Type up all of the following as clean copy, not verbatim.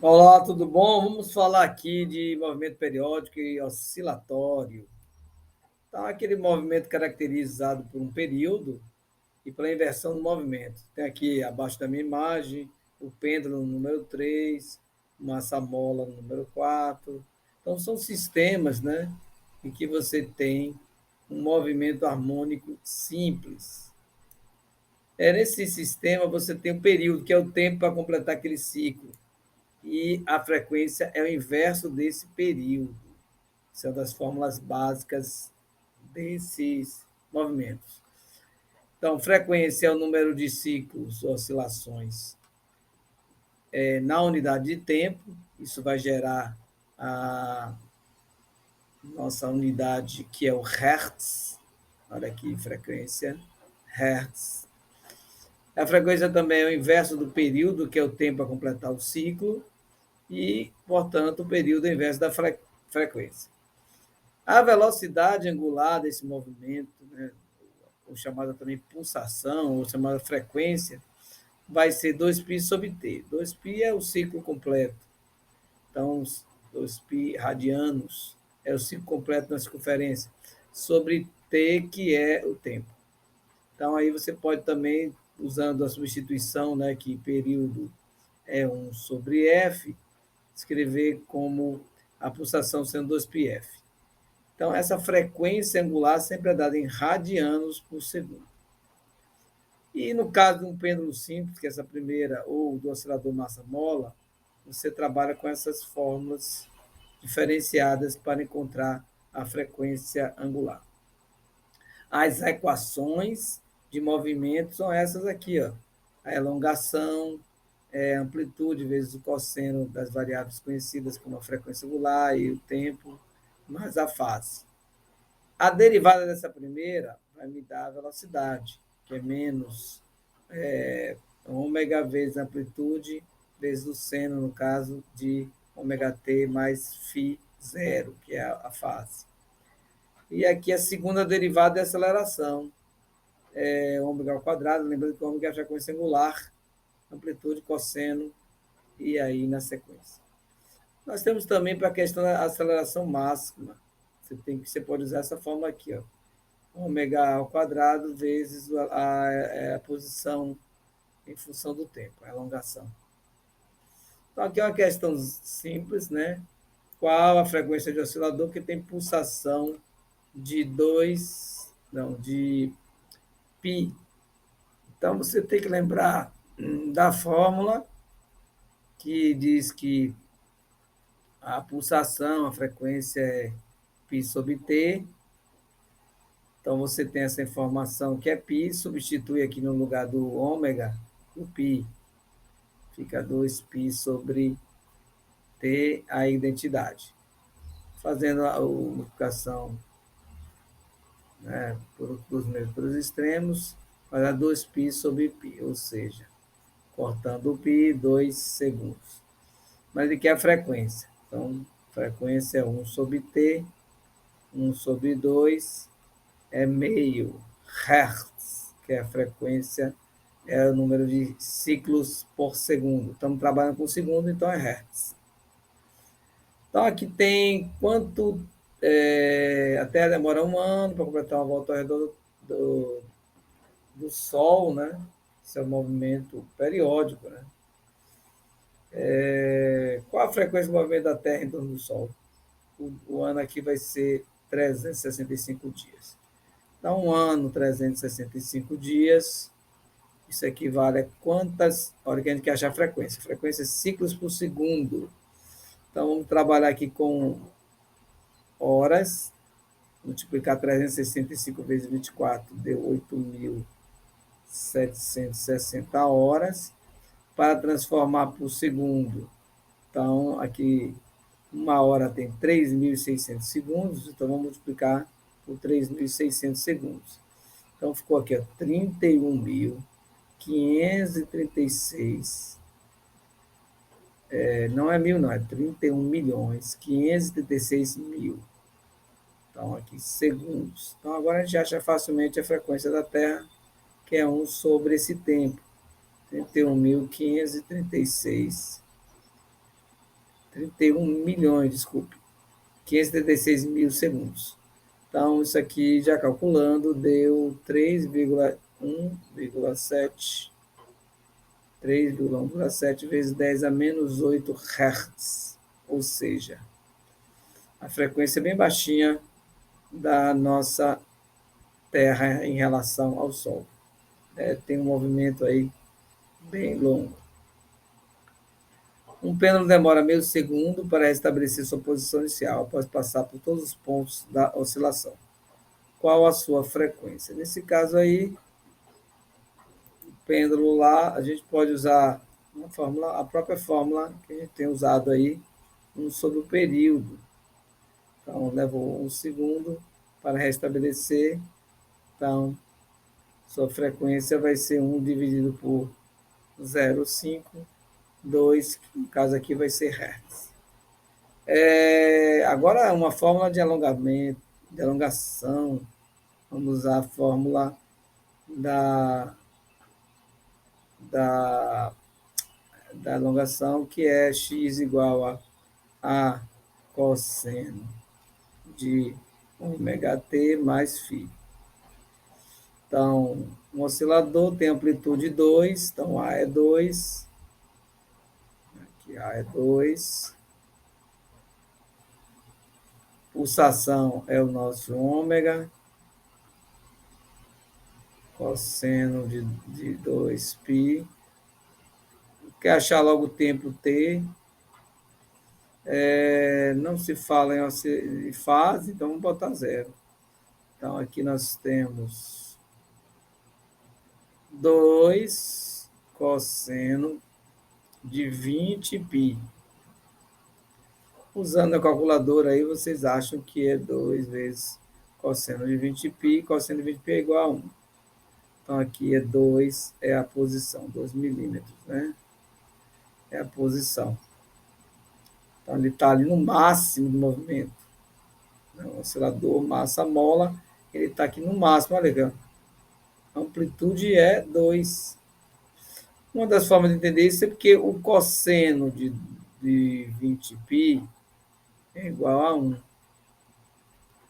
Olá, tudo bom? Vamos falar aqui de movimento periódico e oscilatório. Então, aquele movimento caracterizado por um período e pela inversão do movimento. Tem aqui abaixo da minha imagem o pêndulo número 3, o massa-mola número 4. Então, são sistemas, né, em que você tem um movimento harmônico simples. Nesse sistema, você tem um período, que é o tempo para completar aquele ciclo. E a frequência é o inverso desse período. São das fórmulas básicas desses movimentos. Então, frequência é o número de ciclos, oscilações na unidade de tempo. Isso vai gerar a nossa unidade, que é o Hertz. Olha aqui, frequência, Hertz. A frequência também é o inverso do período, que é o tempo a completar o ciclo, e, portanto, o período é o inverso da frequência. A velocidade angular desse movimento, né, ou chamada também pulsação, ou chamada frequência, vai ser 2π sobre t. 2π é o ciclo completo. Então, 2π radianos é o ciclo completo na circunferência, sobre t, que é o tempo. Então, aí você pode também, usando a substituição, né, que período é 1 sobre f, escrever como a pulsação sendo 2πf. Então, essa frequência angular sempre é dada em radianos por segundo. E no caso de um pêndulo simples, que é essa primeira, ou do oscilador massa-mola, você trabalha com essas fórmulas diferenciadas para encontrar a frequência angular. As equações de movimento são essas aqui, ó. A elongação, a amplitude vezes o cosseno das variáveis conhecidas como a frequência angular e o tempo, mais a fase. A derivada dessa primeira vai me dar a velocidade, que é menos ômega vezes a amplitude vezes o seno, no caso de ômega t mais φ zero, que é a fase. E aqui a segunda derivada é a aceleração, ômega ao quadrado, lembrando que o ômega é a frequência angular, amplitude, cosseno, e aí na sequência. Nós temos também para a questão da aceleração máxima. Você pode usar essa forma aqui, ó. Ômega ao quadrado vezes a posição em função do tempo, a elongação. Então, aqui é uma questão simples, né? Qual a frequência de oscilador que tem pulsação de de π. Então, você tem que lembrar da fórmula que diz que a pulsação, a frequência é π sobre t. Então, você tem essa informação que é π, substitui aqui no lugar do ômega, o π, fica 2π sobre t, a identidade. Fazendo a multiplicação, né, pelos extremos, vai dar 2π sobre π, ou seja, cortando o π, 2 segundos. Mas aqui é a frequência. Então, frequência é 1 sobre t, 1 sobre 2 é meio Hertz, que é a frequência, é o número de ciclos por segundo. Estamos trabalhando com segundo, então é Hertz. Então, aqui tem quanto a Terra demora 1 ano para completar uma volta ao redor do Sol, né? Esse é um movimento periódico, né? Qual a frequência do movimento da Terra em torno do Sol? O ano aqui vai ser 365 dias. Então, 1 ano, 365 dias, isso equivale a quantas, hora que a gente quer achar a frequência. Frequência é ciclos por segundo. Então, vamos trabalhar aqui com horas, multiplicar 365 vezes 24, deu 8.760 horas, para transformar por segundo. Então, aqui, 1 hora tem 3.600 segundos, então vamos multiplicar por 3.600 segundos. Então, ficou aqui, ó, 31.536, não é mil, não, é 31.536.000. Então, aqui, segundos. Então, agora a gente acha facilmente a frequência da Terra, que é 1 sobre esse tempo. 31.536 31 milhões, desculpe, 536 mil segundos. Então, isso aqui, já calculando, deu 3,1,7 vezes 10 a menos 8 Hz. Ou seja, a frequência bem baixinha da nossa Terra em relação ao Sol. Tem um movimento aí bem longo. Um pêndulo demora meio segundo para restabelecer sua posição inicial, após passar por todos os pontos da oscilação. Qual a sua frequência? Nesse caso aí, o pêndulo lá, a gente pode usar uma fórmula, a própria fórmula que a gente tem usado aí, sobre o período. Então, levou 1 segundo para restabelecer. Então, sua frequência vai ser 1 dividido por 0,5, 2, que no caso aqui vai ser Hertz. Agora, uma fórmula de alongamento, de alongação. Vamos usar a fórmula da alongação, que é x igual a cosseno de ômega t mais φ. Então, um oscilador tem amplitude 2, então A é 2, aqui A é 2, pulsação é o nosso ômega, cosseno de 2π. Quer achar logo o tempo t? Não se fala em fase, então vamos botar 0. Então, aqui nós temos 2 cosseno de 20π. Usando a calculadora aí, vocês acham que é 2 vezes cosseno de 20π, cosseno de 20π é igual a 1. Então, aqui é 2, é a posição, 2 milímetros, né? É a posição. Então, ele está ali no máximo do movimento. O oscilador massa-mola, ele está aqui no máximo, olha legal. A amplitude é 2. Uma das formas de entender isso é porque o cosseno de 20π é igual a 1.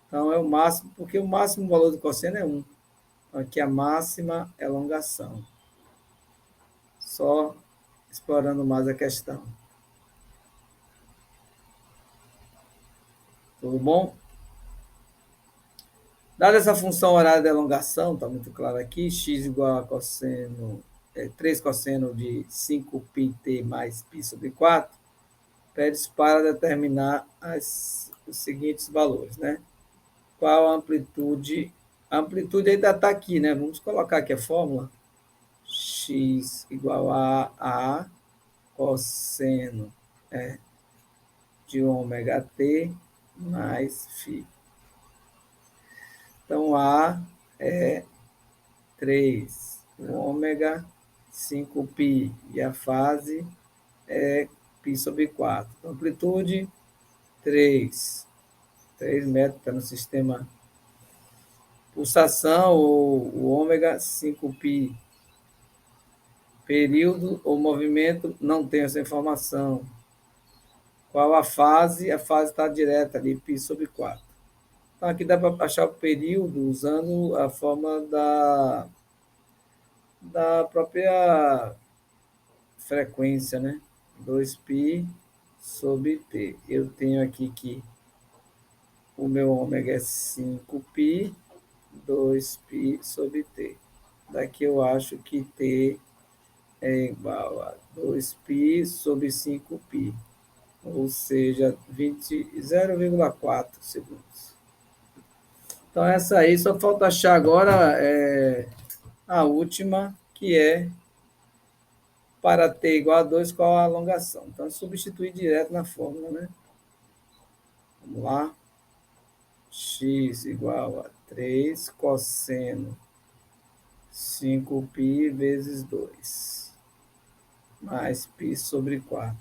Então, é o máximo, porque o máximo valor do cosseno é 1. Então, aqui a máxima elongação. Só explorando mais a questão. Tudo bom? Dada essa função horária de elongação, está muito claro aqui, x igual a cosseno, 3 cosseno de 5πt mais π sobre 4, pede para determinar os seguintes valores, né? Qual a amplitude? A amplitude ainda está aqui, né? Vamos colocar aqui a fórmula. X igual a cosseno de ômega t mais φ. Então, A é 3, o ômega 5π, e a fase é π sobre 4. Então, amplitude 3 metros, está no sistema. Pulsação, o ômega 5π. Período ou movimento, não tem essa informação. Qual a fase? A fase está direta ali, π sobre 4. Então, aqui dá para achar o período usando a forma da própria frequência, né? 2π sobre t. Eu tenho aqui que o meu ômega é 5π, 2π sobre t. Daqui eu acho que t é igual a 2π sobre 5π, ou seja, 0,4 segundos. Então, essa aí, só falta achar agora a última, que é para t igual a 2, qual a alongação. Então, substituir direto na fórmula, né? Vamos lá. X igual a 3 cosseno 5π vezes 2, mais π sobre 4.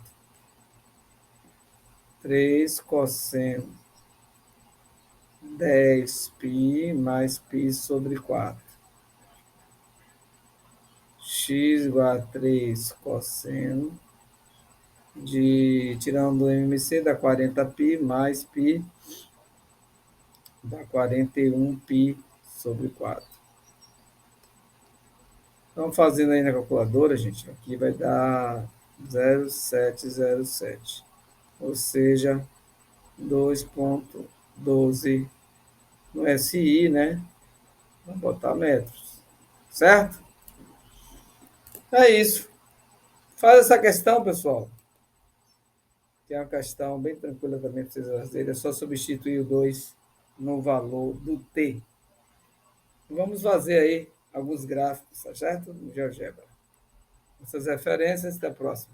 3 cosseno 10π mais π sobre 4. X igual a 3 cosseno tirando o MMC, dá 40π mais π, dá 41π sobre 4. Então, fazendo aí na calculadora, gente, aqui vai dar 0,707, ou seja, 2,12 no SI, né? Vamos botar metros, certo? É isso. Faz essa questão, pessoal. Que é uma questão bem tranquila também para vocês fazerem. É só substituir o 2 no valor do T. Vamos fazer aí alguns gráficos, tá certo? No GeoGebra. Essas referências, até a próxima.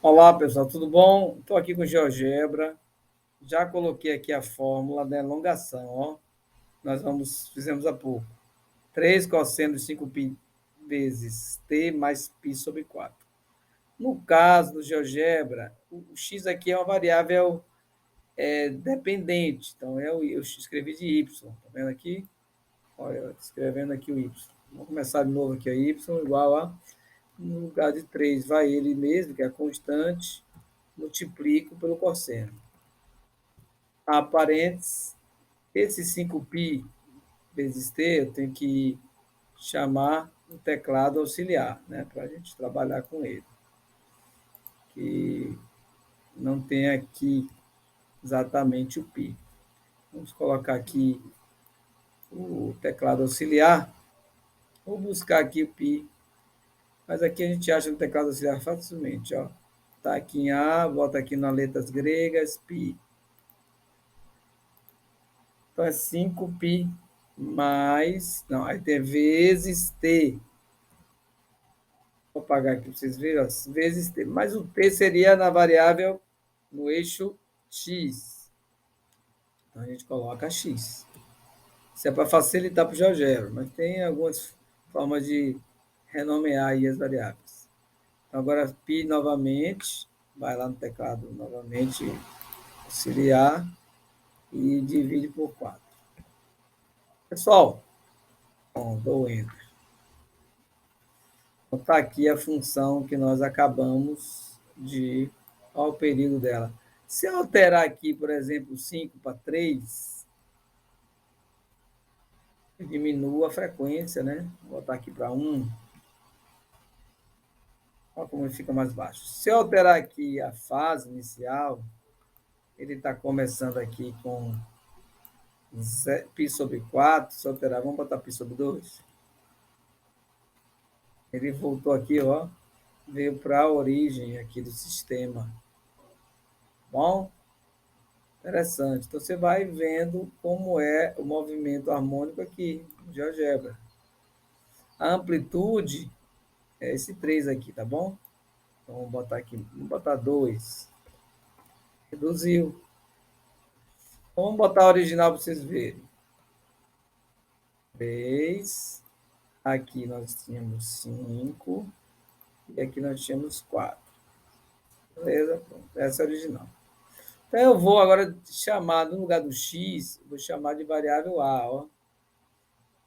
Olá, pessoal, tudo bom? Estou aqui com o GeoGebra. Já coloquei aqui a fórmula da elongação, ó. Fizemos há pouco. 3 cosseno de 5π vezes t mais π sobre 4. No caso do GeoGebra, o x aqui é uma variável dependente. Então, eu escrevi de y. Tá vendo aqui? Olha, escrevendo aqui o y. Vamos começar de novo aqui. Y igual a, no lugar de 3, vai ele mesmo, que é a constante, multiplico pelo cosseno. A parênteses, esse 5π vezes t, eu tenho que chamar o teclado auxiliar, né, para a gente trabalhar com ele. Que não tem aqui exatamente o π. Vamos colocar aqui o teclado auxiliar. Vou buscar aqui o π, mas aqui a gente acha no teclado auxiliar facilmente, ó. Tá aqui em A, bota aqui nas letras gregas, π. Então é 5π mais, não, aí tem vezes t. Vou apagar aqui para vocês verem, ó, vezes t. Mas o t seria na variável no eixo x. Então a gente coloca x. Isso é para facilitar para o GeoGebra, mas tem algumas formas de renomear aí as variáveis. Então, agora, π novamente, vai lá no teclado novamente, auxiliar, e divide por 4. Pessoal, bom, dou Enter. Então, está aqui a função que nós acabamos de... Olha o período dela. Se eu alterar aqui, por exemplo, 5 para 3, eu diminuo a frequência, né? Vou botar aqui para 1. Olha como ele fica mais baixo. Se eu alterar aqui a fase inicial, ele está começando aqui com π sobre 4. Se eu alterar, vamos botar π sobre 2. Ele voltou aqui, ó, veio para a origem aqui do sistema. Bom, interessante. Então, você vai vendo como é o movimento harmônico aqui, no GeoGebra. A amplitude é esse 3 aqui, tá bom? Então, vamos botar aqui, vamos botar 2. Reduziu. Então, vamos botar a original para vocês verem. 3. Aqui nós tínhamos 5. E aqui nós tínhamos 4. Beleza? Pronto. Essa é a original. Então, eu vou agora chamar, no lugar do x, vou chamar de variável a. Ó.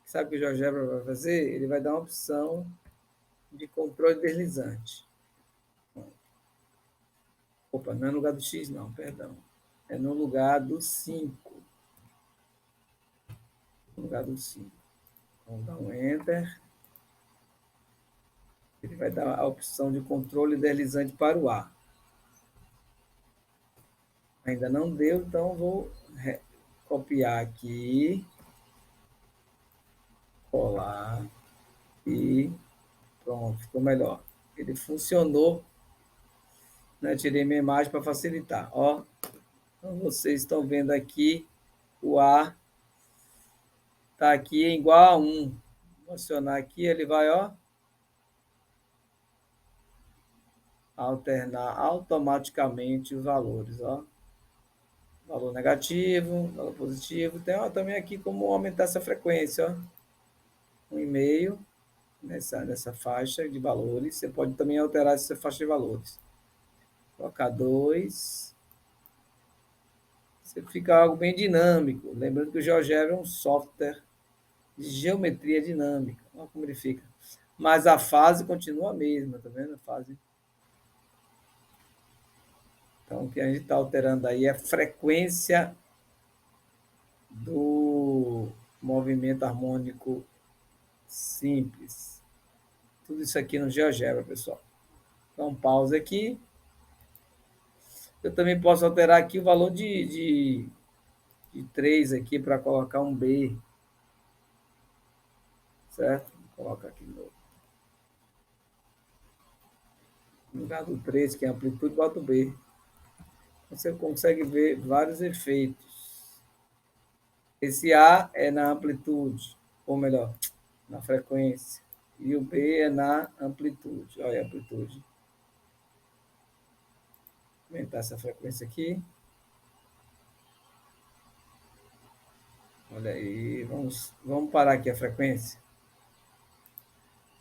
Sabe o que o GeoGebra vai fazer? Ele vai dar uma opção de controle deslizante. Opa, não é no lugar do x, não, perdão. É no lugar do 5. No lugar do 5. Vamos dar um Enter. Ele vai dar a opção de controle deslizante para o A. Ainda não deu, então vou copiar aqui, colar e pronto, ficou melhor. Ele funcionou, né? Tirei minha imagem para facilitar. Ó, então vocês estão vendo aqui, o A está aqui igual a 1. Vou acionar aqui, ele vai, ó, alternar automaticamente os valores, ó. Valor negativo, valor positivo. Tem ó, também aqui como aumentar essa frequência, ó. 1,5 nessa faixa de valores. Você pode também alterar essa faixa de valores. Colocar 2, Você fica algo bem dinâmico. Lembrando que o GeoGebra é um software de geometria dinâmica. Olha como ele fica. Mas a fase continua a mesma, tá vendo? A fase. Então, o que a gente está alterando aí é a frequência do movimento harmônico simples. Tudo isso aqui no GeoGebra, pessoal. Então, pausa aqui. Eu também posso alterar aqui o valor de 3 aqui para colocar um B. Certo? Vou colocar aqui de novo. No lugar do 3, que é amplitude, bota o B. Você consegue ver vários efeitos. Esse A é na amplitude, ou melhor, na frequência. E o B é na amplitude. Olha a amplitude. Vou aumentar essa frequência aqui. Olha aí, vamos parar aqui a frequência.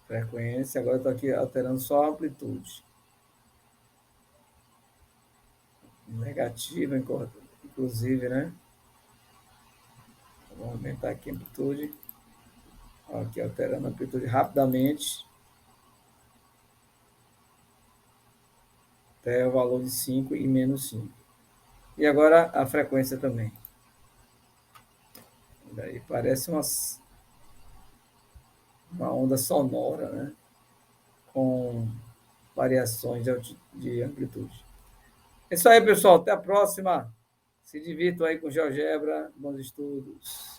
Frequência, agora eu estou aqui alterando só a amplitude. Negativa, inclusive, né? Vamos aumentar aqui a amplitude. Aqui alterando a amplitude rapidamente. Até o valor de 5 e menos 5. E agora a frequência também. Daí parece uma onda sonora, né? Com variações de amplitude. É isso aí, pessoal. Até a próxima. Se divirtam aí com GeoGebra. Bons estudos.